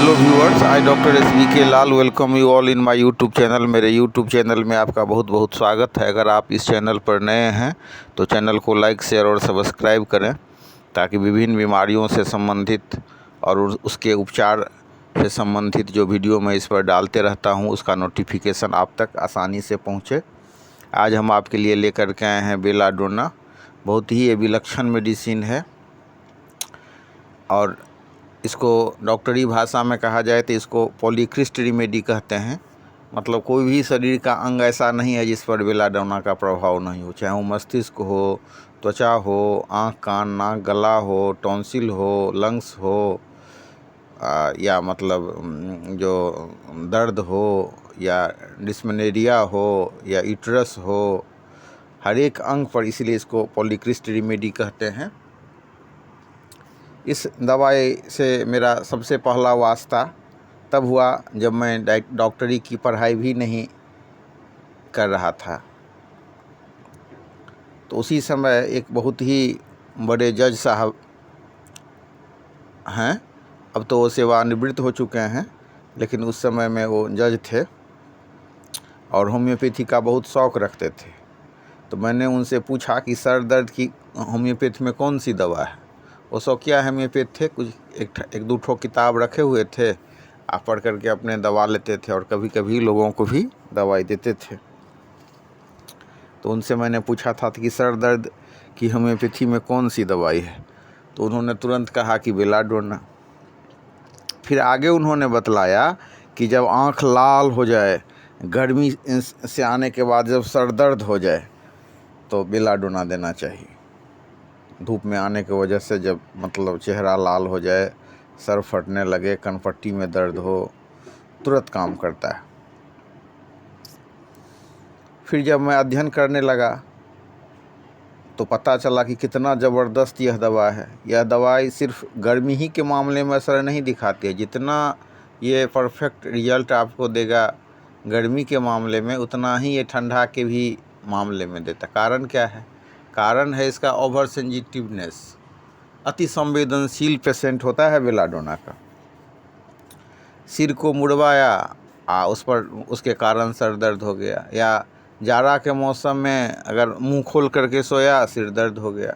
Hello viewers, I doctor SBK Lal welcome you all in my YouTube channel. मेरे YouTube channel में आपका बहुत बहुत स्वागत है। अगर आप इस चैनल पर नए हैं तो चैनल को लाइक, शेयर और सब्सक्राइब करें ताकि विभिन्न बीमारियों से संबंधित और उसके उपचार से संबंधित जो वीडियो मैं इस पर डालते रहता हूं उसका नोटिफिकेशन आप तक आसानी से पहुंचे। आज हम आपके लिए लेकर के आए हैं बेलाडोना। बहुत ही ये विलक्षण मेडिसिन है और इसको डॉक्टरी भाषा में कहा जाए तो इसको पॉलीक्रिस्ट रेमेडी कहते हैं। मतलब कोई भी शरीर का अंग ऐसा नहीं है जिस पर बेलाडोना का प्रभाव नहीं हो, चाहे वो मस्तिष्क हो, त्वचा हो, आँख, कान, नाक, गला हो, टॉन्सिल हो, लंग्स हो, या मतलब जो दर्द हो, या डिस्मेनोरिया हो, या यूट्रस हो, हर एक अंग पर, इसलिए इसको पॉलीक्रिस्ट रेमेडी कहते हैं। इस दवाई से मेरा सबसे पहला वास्ता तब हुआ जब मैं डॉक्टरी की पढ़ाई भी नहीं कर रहा था। तो उसी समय एक बहुत ही बड़े जज साहब हैं, अब तो वो सेवानिवृत्त हो चुके हैं, लेकिन उस समय में वो जज थे और होम्योपैथी का बहुत शौक़ रखते थे। तो मैंने उनसे पूछा कि सर दर्द की होम्योपैथी में कौन सी दवा है। वो शौकिया होम्योपैथ थे, कुछ एक दो ठो किताब रखे हुए थे, आप पढ़ करके अपने दवा लेते थे और कभी कभी लोगों को भी दवाई देते थे। तो उनसे मैंने पूछा था कि सर दर्द की होम्योपैथी में कौन सी दवाई है, तो उन्होंने तुरंत कहा कि बेलाडोना। फिर आगे उन्होंने बतलाया कि जब आँख लाल हो जाए, गर्मी से आने के बाद जब सर दर्द हो जाए तो बेलाडोना देना चाहिए। धूप में आने की वजह से जब मतलब चेहरा लाल हो जाए, सर फटने लगे, कनपट्टी में दर्द हो, तुरंत काम करता है। फिर जब मैं अध्ययन करने लगा तो पता चला कि कितना ज़बरदस्त यह दवा है। यह दवाई सिर्फ गर्मी ही के मामले में असर नहीं दिखाती है, जितना ये परफेक्ट रिजल्ट आपको देगा गर्मी के मामले में, उतना ही ये ठंडा के भी मामले में देता। कारण क्या है? कारण है इसका ओवर सेंसिटिवनेस। अति संवेदनशील पेशेंट होता है बेलाडोना का। सिर को मुड़वाया उस पर उसके कारण सर दर्द हो गया, या जाड़ा के मौसम में अगर मुंह खोल करके सोया, सिर दर्द हो गया।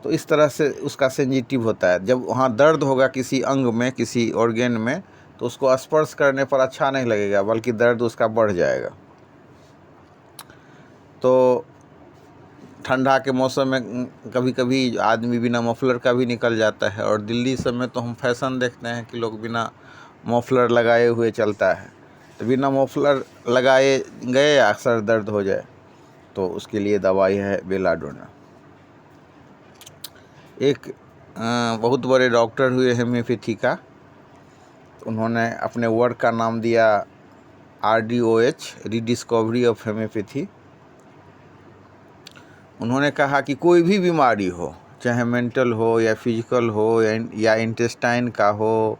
तो इस तरह से उसका सेंसिटिव होता है। जब वहाँ दर्द होगा किसी अंग में, किसी ऑर्गेन में, तो उसको स्पर्श करने पर अच्छा नहीं लगेगा, बल्कि दर्द उसका बढ़ जाएगा। तो ठंडा के मौसम में कभी कभी आदमी बिना मफलर का भी निकल जाता है, और दिल्ली सब में तो हम फैशन देखते हैं कि लोग बिना मफलर लगाए हुए चलता है। तो बिना मफलर लगाए गए अक्सर दर्द हो जाए, तो उसके लिए दवाई है बेलाडोना। एक बहुत बड़े डॉक्टर हुए होम्योपैथी का, उन्होंने अपने वर्क का नाम दिया RDOH, रीडिस्कवरी ऑफ होम्योपैथी। उन्होंने कहा कि कोई भी बीमारी हो, चाहे मेंटल हो या फिजिकल हो या इंटेस्टाइन का हो,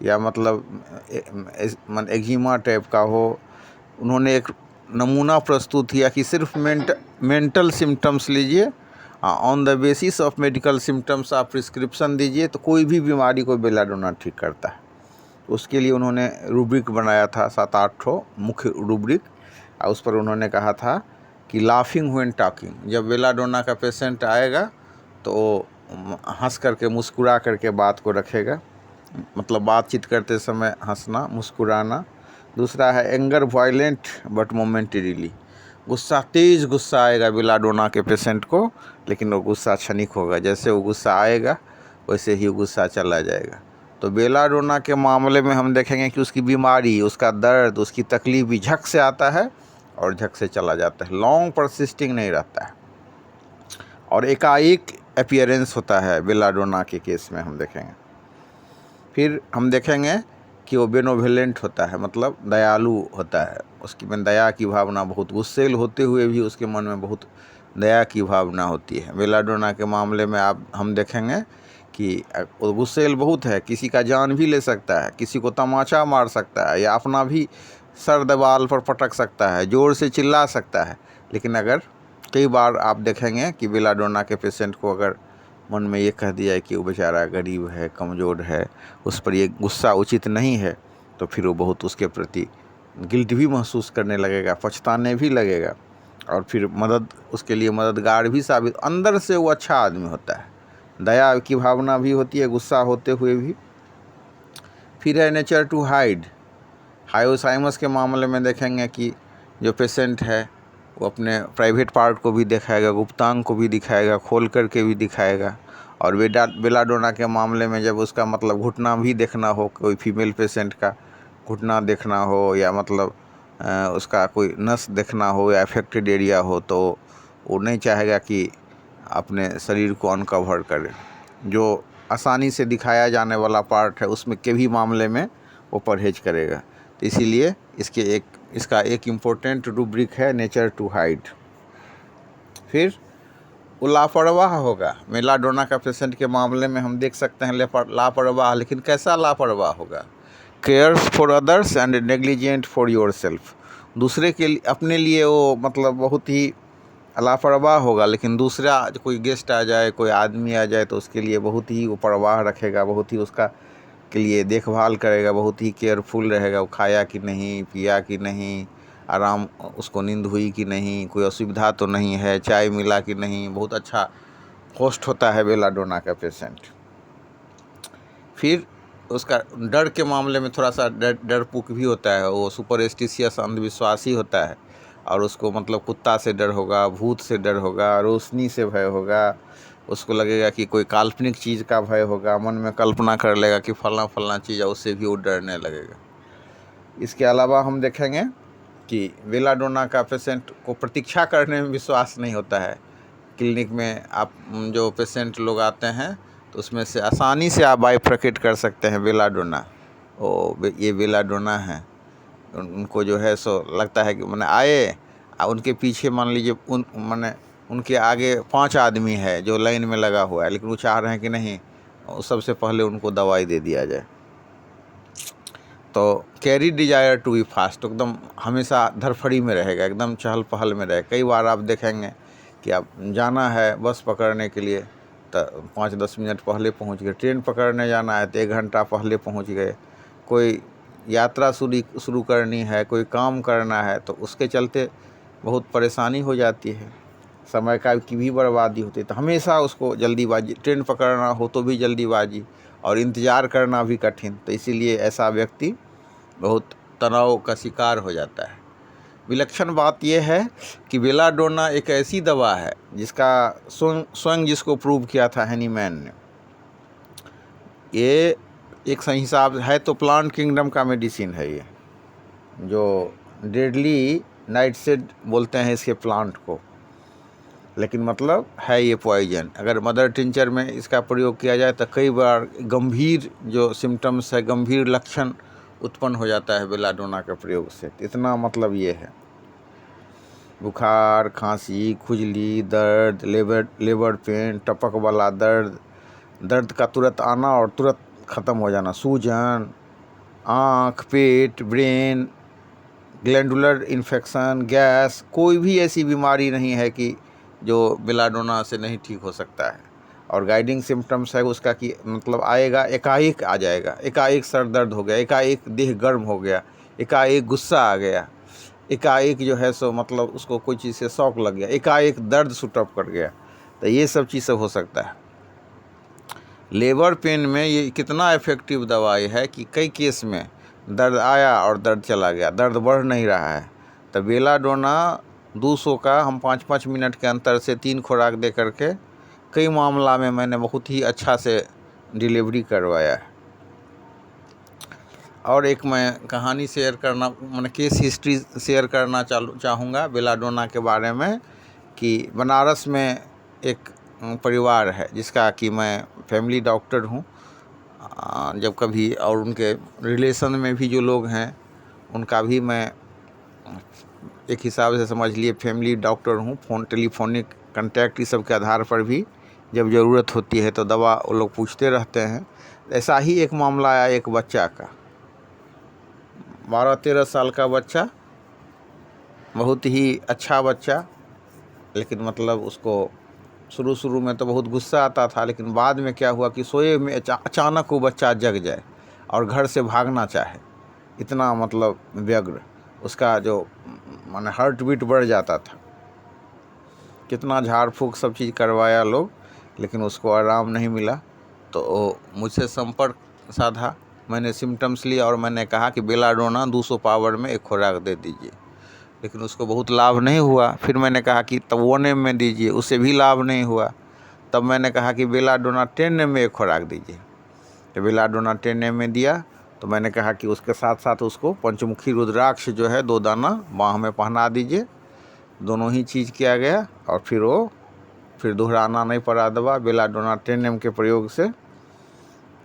या मतलब एक्जिमा टाइप का हो, उन्होंने एक नमूना प्रस्तुत किया कि सिर्फ मेंटल सिम्टम्स लीजिए, on the basis of medical symptoms आप प्रिस्क्रिप्शन दीजिए, तो कोई भी बीमारी को बेलाडोना ठीक करता है। उसके लिए उन्होंने रूब्रिक बनाया था, 7-8 ठो मुख्य रूब्रिक, और उस पर उन्होंने कहा था कि लाफिंग व्हेन टॉकिंग। जब बेलाडोना का पेशेंट आएगा तो वो हंस करके, मुस्कुरा करके बात को रखेगा, मतलब बातचीत करते समय हंसना, मुस्कुराना। दूसरा है एंगर वायलेंट बट मोमेंटरीली। गुस्सा, तेज़ गुस्सा आएगा बेलाडोना के पेशेंट को, लेकिन वो गुस्सा क्षणिक होगा। जैसे वो गुस्सा आएगा वैसे ही गुस्सा चला जाएगा। तो बेलाडोना के मामले में हम देखेंगे कि उसकी बीमारी, उसका दर्द, उसकी तकलीफ भी झक से आता है और झक से चला जाता है, लॉन्ग परसिस्टिंग नहीं रहता है, और एकाएक अपीयरेंस होता है बेलाडोना के केस में हम देखेंगे। फिर हम देखेंगे कि वो बेनोवेलेंट होता है, मतलब दयालु होता है। उसकी में दया की भावना बहुत, गुस्सेल होते हुए भी उसके मन में बहुत दया की भावना होती है। बेलाडोना के मामले में हम देखेंगे कि वो गुस्सेल बहुत है, किसी का जान भी ले सकता है, किसी को तमाचा मार सकता है, या अपना भी सर दीवार पर पटक सकता है, ज़ोर से चिल्ला सकता है। लेकिन अगर कई बार आप देखेंगे कि बेलाडोना के पेशेंट को अगर मन में ये कह दिया है कि वो बेचारा गरीब है, कमज़ोर है, उस पर ये गुस्सा उचित नहीं है, तो फिर वो बहुत उसके प्रति गिल्ट भी महसूस करने लगेगा, पछताने भी लगेगा, और फिर उसके लिए मददगार भी साबित। अंदर से वो अच्छा आदमी होता है, दया की भावना भी होती है गुस्सा होते हुए भी। फिर है नेचर टू हाइड। हाइपोथैलेमस के मामले में देखेंगे कि जो पेशेंट है वो अपने प्राइवेट पार्ट को भी दिखाएगा, गुप्तांग को भी दिखाएगा, खोल करके भी दिखाएगा। और बेलाडोना के मामले में जब उसका मतलब घुटना भी देखना हो, कोई फीमेल पेशेंट का घुटना देखना हो, या मतलब उसका कोई नस देखना हो या अफेक्टेड एरिया हो, तो वो नहीं चाहेगा कि अपने शरीर को अनकवर करे। जो आसानी से दिखाया जाने वाला पार्ट है उसमें के भी मामले में वो परहेज करेगा। तो इसीलिए इसका एक इम्पोर्टेंट रूब्रिक है नेचर टू हाइड। फिर वो लापरवाह होगा। बेलाडोना का पेशेंट के मामले में हम देख सकते हैं लापरवाह, लेकिन कैसा लापरवाह होगा? Cares for others and negligent for your self. दूसरे के लिए, अपने लिए वो मतलब बहुत ही लापरवाह होगा, लेकिन दूसरा कोई गेस्ट आ जाए, कोई आदमी आ जाए, तो उसके लिए बहुत ही वो परवाह रखेगा, बहुत ही उसका के लिए देखभाल करेगा, बहुत ही केयरफुल रहेगा। वो खाया कि नहीं, पिया कि नहीं, आराम उसको नींद हुई कि नहीं, कोई असुविधा तो नहीं है, चाय मिला कि नहीं। बहुत अच्छा होस्ट होता है बेलाडोना का पेशेंट। फिर उसका डर के मामले में थोड़ा सा डरपोक भी होता है, वो सुपरस्टिशियस अंधविश्वासी होता है, और उसको मतलब कुत्ता से डर होगा, भूत से डर होगा, रोशनी से भय होगा, उसको लगेगा कि कोई काल्पनिक चीज़ का भय होगा, मन में कल्पना कर लेगा कि फलां फलां चीज़ है, उससे भी वो डरने लगेगा। इसके अलावा हम देखेंगे कि बेलाडोना का पेशेंट को प्रतीक्षा करने में विश्वास नहीं होता है। क्लिनिक में आप जो पेशेंट लोग आते हैं तो उसमें से आसानी से आप बाइफरकेट कर सकते हैं बेलाडोना, ये बेलाडोना है। उनको जो है सो लगता है कि मैंने आए, उनके पीछे मान लीजिए उनके आगे 5 आदमी है जो लाइन में लगा हुआ है, लेकिन वो चाह रहे हैं कि नहीं सबसे पहले उनको दवाई दे दिया जाए। तो carry desire to be fast, एकदम हमेशा धरफड़ी में रहेगा, एकदम चहल पहल में रहेगा। कई बार आप देखेंगे कि आप जाना है बस पकड़ने के लिए तो 5-10 मिनट पहले पहुंच गए, ट्रेन पकड़ने जाना है तो 1 घंटा पहले पहुंच गए, कोई यात्रा शुरू करनी है, कोई काम करना है, तो उसके चलते बहुत परेशानी हो जाती है, समय की भी बर्बादी होती है। तो हमेशा उसको जल्दीबाजी, ट्रेन पकड़ना हो तो भी जल्दीबाजी, और इंतज़ार करना भी कठिन। तो इसीलिए ऐसा व्यक्ति बहुत तनाव का शिकार हो जाता है। विलक्षण बात यह है कि बेलाडोना एक ऐसी दवा है जिसका स्वयं जिसको प्रूव किया था हैनीमैन ने। ये एक सही हिसाब है तो प्लांट किंगडम का मेडिसिन है ये, जो डेडली नाइटशेड बोलते हैं इसके प्लांट को, लेकिन मतलब है ये पॉइजन। अगर मदर टिंचर में इसका प्रयोग किया जाए तो कई बार गंभीर जो सिम्टम्स है, गंभीर लक्षण उत्पन्न हो जाता है बेलाडोना के प्रयोग से। इतना मतलब ये है, बुखार, खांसी, खुजली, दर्द, लेबर पेन, टपक वाला दर्द का तुरंत आना और तुरंत ख़त्म हो जाना, सूजन, आँख, पेट, ब्रेन, ग्लैंडुलर इन्फेक्शन, गैस, कोई भी ऐसी बीमारी नहीं है कि जो बेलाडोना से नहीं ठीक हो सकता है। और गाइडिंग सिम्टम्स है उसका कि मतलब आएगा, एकाएक आ जाएगा, एकाएक सर दर्द हो गया, एकाएक देह गर्म हो गया, एकाएक गुस्सा आ गया, एकाएक जो है सो मतलब उसको कोई चीज़ से शौक लग गया, एकाएक दर्द सुटअप कर गया। तो ये सब चीज़ हो सकता है। लेबर पेन में ये कितना इफ़ेक्टिव दवाई है कि कई केस में दर्द आया और दर्द चला गया, दर्द बढ़ नहीं रहा है। तो बेलाडोना 200 का हम 5-5 मिनट के अंतर से 3 खुराक दे करके कई मामला में मैंने बहुत ही अच्छा से डिलीवरी करवाया है। और एक मैं कहानी शेयर करना, मैंने केस हिस्ट्री शेयर करना चाहूँगा बेलाडोना के बारे में, कि बनारस में एक परिवार है जिसका कि मैं फैमिली डॉक्टर हूँ। जब कभी और उनके रिलेशन में भी जो लोग हैं उनका भी मैं एक हिसाब से समझ लिए फैमिली डॉक्टर हूँ। टेलीफोनिक कांटेक्ट इस सब के आधार पर भी जब ज़रूरत होती है तो दवा वो लोग पूछते रहते हैं। ऐसा ही एक मामला आया एक बच्चा का, 12-13 साल का बच्चा, बहुत ही अच्छा बच्चा, लेकिन मतलब उसको शुरू शुरू में तो बहुत गुस्सा आता था, लेकिन बाद में क्या हुआ कि सोए में अचानक वो बच्चा जग जाए और घर से भागना चाहे, इतना मतलब व्यग्र, उसका जो माने हार्ट बीट बढ़ जाता था। कितना झाड़ फूँक सब चीज़ करवाया लोग, लेकिन उसको आराम नहीं मिला। तो मुझसे संपर्क साधा, मैंने सिम्टम्स लिया और मैंने कहा कि बेलाडोना 200 पावर में एक खुराक दे दीजिए, लेकिन उसको बहुत लाभ नहीं हुआ। फिर मैंने कहा कि तब 1 में दीजिए, उससे भी लाभ नहीं हुआ। तब मैंने कहा कि बेलाडोना 10 में एक खुराक दीजिए। तो बेलाडोना 10 में दिया। तो मैंने कहा कि उसके साथ साथ उसको पंचमुखी रुद्राक्ष जो है 2 दाना बाँह में पहना दीजिए। दोनों ही चीज़ किया गया और फिर दोहराना नहीं पड़ा दवा। बेलाडोना 10 के प्रयोग से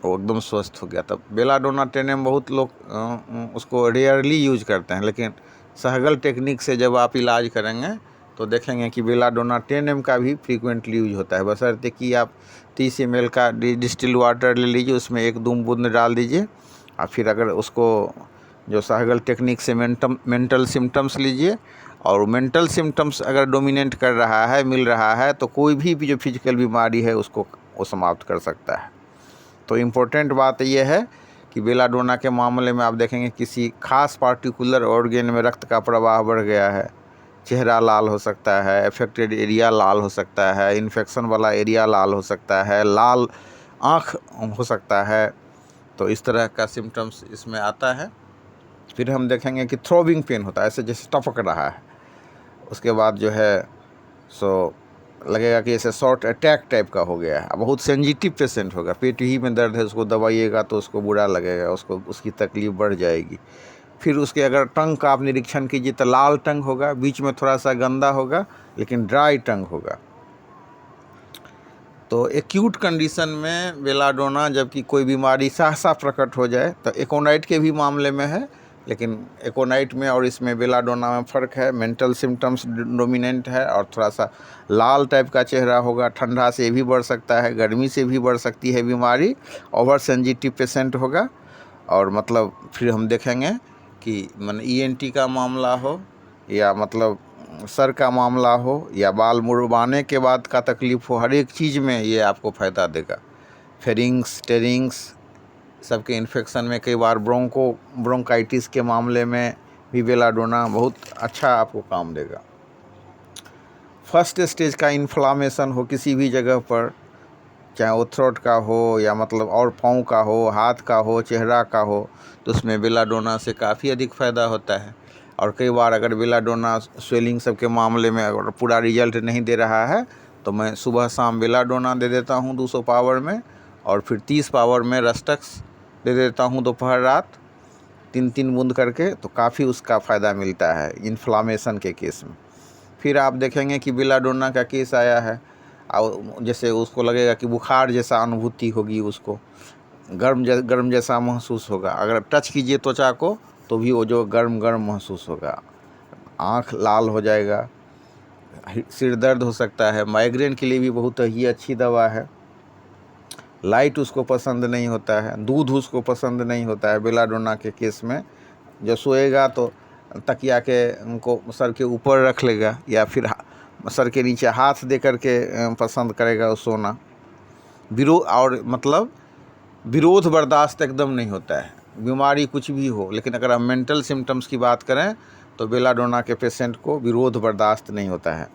वो एकदम स्वस्थ हो गया। तब बेलाडोना 10 बहुत लोग उसको रेयरली यूज करते हैं, लेकिन सहगल टेक्निक से जब आप इलाज करेंगे तो देखेंगे कि बेलाडोना 10 का भी फ्रीक्वेंटली यूज होता है। बशर्ते कि आप 30 ml का डिस्टिल वाटर ले लीजिए, उसमें 1-2 बूंद डाल दीजिए और फिर अगर उसको जो सहगल टेक्निक से मेंटल सिम्टम्स लीजिए, और मेंटल सिम्टम्स अगर डोमिनेट कर रहा है, मिल रहा है, तो कोई भी जो फिजिकल बीमारी है उसको वो समाप्त कर सकता है। तो इम्पोर्टेंट बात यह है कि बेलाडोना के मामले में आप देखेंगे किसी खास पार्टिकुलर ऑर्गन में रक्त का प्रवाह बढ़ गया है, चेहरा लाल हो सकता है, अफेक्टेड एरिया लाल हो सकता है, इन्फेक्शन वाला एरिया लाल हो सकता है, लाल आँख हो सकता है। तो इस तरह का सिम्टम्स इसमें आता है। फिर हम देखेंगे कि थ्रोबिंग पेन होता है, ऐसे जैसे टपक रहा है। उसके बाद जो है सो लगेगा कि ऐसे शॉर्ट अटैक टाइप का हो गया है। बहुत सेंसिटिव पेशेंट होगा, पेट ही में दर्द है, उसको दबाइएगा तो उसको बुरा लगेगा, उसकी तकलीफ़ बढ़ जाएगी। फिर उसके अगर टंग का आप निरीक्षण कीजिए तो लाल टंग होगा, बीच में थोड़ा सा गंदा होगा, लेकिन ड्राई टंग होगा। तो एक्यूट कंडीशन में बेलाडोना, जबकि कोई बीमारी सहसा प्रकट हो जाए, तो एकोनाइट के भी मामले में है, लेकिन एकोनाइट में और इसमें बेलाडोना में फ़र्क है। मेंटल सिम्टम्स डोमिनेंट है और थोड़ा सा लाल टाइप का चेहरा होगा। ठंडा से भी बढ़ सकता है, गर्मी से भी बढ़ सकती है बीमारी। ओवर सेंसिटिव पेशेंट होगा। और मतलब फिर हम देखेंगे कि ENT का मामला हो या मतलब सर का मामला हो या बाल मुड़वाने के बाद का तकलीफ़ हो, हर एक चीज़ में ये आपको फ़ायदा देगा। फेरिंग्स, टेरिंग्स सबके इन्फेक्शन में, कई बार ब्रोंकाइटिस के मामले में भी बेलाडोना बहुत अच्छा आपको काम देगा। फर्स्ट स्टेज का इन्फ्लामेशन हो किसी भी जगह पर, चाहे वो थ्रोट का हो या मतलब और पाँव का हो, हाथ का हो, चेहरा का हो, तो उसमें बेलाडोना से काफ़ी अधिक फ़ायदा होता है। और कई बार अगर बेलाडोना स्वेलिंग सब के मामले में अगर पूरा रिजल्ट नहीं दे रहा है, तो मैं सुबह शाम बेलाडोना दे देता हूँ 200 पावर में, और फिर 30 पावर में रस्टक्स दे देता हूँ दोपहर रात, 3-3 बूंद करके। तो काफ़ी उसका फ़ायदा मिलता है इन्फ्लामेशन के केस में। फिर आप देखेंगे कि बेलाडोना का केस आया है और जैसे उसको लगेगा कि बुखार जैसा अनुभूति होगी, उसको गर्म जैसा महसूस होगा। अगर टच कीजिए त्वचा को तो भी वो जो गर्म महसूस होगा। आँख लाल हो जाएगा, सिर दर्द हो सकता है। माइग्रेन के लिए भी बहुत ही अच्छी दवा है। लाइट उसको पसंद नहीं होता है, दूध उसको पसंद नहीं होता है। बेलाडोना के केस में जब सोएगा तो तकिया के उनको सर के ऊपर रख लेगा या फिर सर के नीचे हाथ दे करके पसंद करेगा वो सोना। विरोध बर्दाश्त एकदम नहीं होता है, बीमारी कुछ भी हो। लेकिन अगर हम मेंटल सिम्टम्स की बात करें तो बेलाडोना के पेशेंट को विरोध बर्दाश्त नहीं होता है,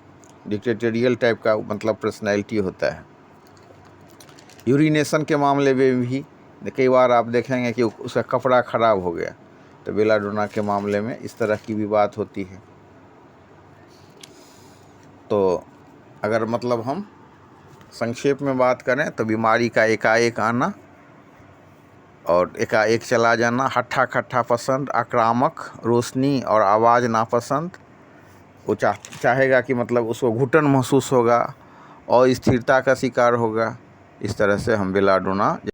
डिक्टेटोरियल टाइप का मतलब पर्सनैलिटी होता है। यूरिनेशन के मामले में भी कई बार आप देखेंगे कि उसका कपड़ा ख़राब हो गया, तो बेलाडोना के मामले में इस तरह की भी बात होती है। तो अगर मतलब हम संक्षेप में बात करें तो बीमारी का एकाएक आना और एकाएक चला जाना, हट्ठा कट्ठा पसंद, आक्रामक, रोशनी और आवाज़ नापसंद। वो चाहेगा कि मतलब उसको घुटन महसूस होगा और स्थिरता का शिकार होगा। इस तरह से हम बेलाडोना